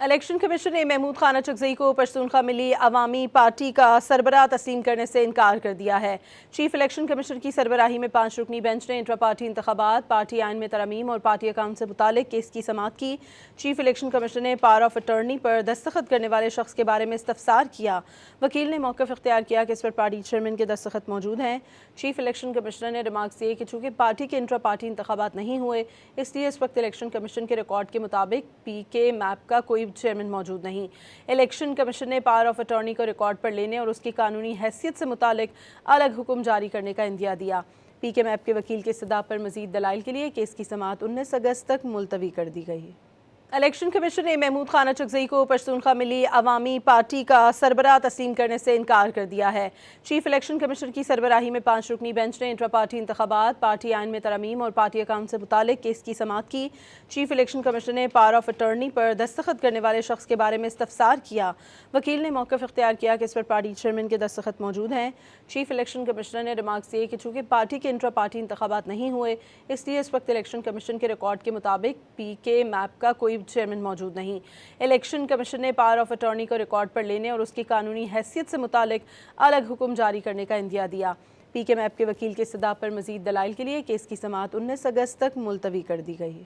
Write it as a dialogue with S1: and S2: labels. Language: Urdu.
S1: الیکشن کمیشن نے محمود خان اچکزئی کو پشتونخوا ملی عوامی پارٹی کا سربراہ تسلیم کرنے سے انکار کر دیا ہے۔ چیف الیکشن کمیشن کی سربراہی میں 5 رکنی بینچ نے انٹرا پارٹی انتخابات، پارٹی آئین میں ترامیم اور پارٹی اکاؤنٹ سے متعلق کیس کی سماعت کی۔ چیف الیکشن کمیشن نے پاور آف اٹارنی پر دستخط کرنے والے شخص کے بارے میں استفسار کیا۔ وکیل نے موقف اختیار کیا کہ اس پر پارٹی چیئرمین کے دستخط موجود ہیں۔ چیف الیکشن کمشنر نے ریمارکس دیے کہ چونکہ پارٹی کے انٹرا پارٹی انتخابات نہیں ہوئے، اس لیے اس وقت الیکشن کمیشن کے ریکارڈ کے مطابق پی کے میپ کا کوئی چیئرمین موجود نہیں۔ الیکشن کمیشن نے پاور آف اٹارنی کو ریکارڈ پر لینے اور اس کی قانونی حیثیت سے متعلق الگ حکم جاری کرنے کا عندیہ دیا۔ پی کے میپ کے وکیل کے استدعاء پر مزید دلائل کے لیے کیس کی سماعت 19 اگست تک ملتوی کر دی گئی۔ الیکشن کمیشن نے محمود خان اچکزئی کو پشتونخوا ملی عوامی پارٹی کا سربراہ تسلیم کرنے سے انکار کر دیا ہے۔ چیف الیکشن کمیشن کی سربراہی میں 5 رکنی بینچ نے انٹرا پارٹی انتخابات، پارٹی آئین میں ترامیم اور پارٹی اکاؤنٹ سے متعلق کیس کی سماعت کی۔ چیف الیکشن کمیشن نے پاور آف اٹارنی پر دستخط کرنے والے شخص کے بارے میں استفسار کیا۔ وکیل نے موقف اختیار کیا کہ اس پر پارٹی چیئرمین کے دستخط موجود ہیں۔ چیف الیکشن کمشنر نے ریمارکس دیے کہ چونکہ پارٹی کے انٹرا پارٹی انتخابات نہیں ہوئے، اس لیے اس وقت الیکشن کمیشن کے ریکارڈ کے مطابق پی کے میپ کا کوئی چیئرمین موجود نہیں۔ الیکشن کمیشن نے پاور آف اٹارنی کو ریکارڈ پر لینے اور اس کی قانونی حیثیت سے متعلق الگ حکم جاری کرنے کا عندیہ دیا۔ پی کے میپ کے وکیل کے استدعاء پر مزید دلائل کے لیے کیس کی سماعت 19 اگست تک ملتوی کر دی گئی۔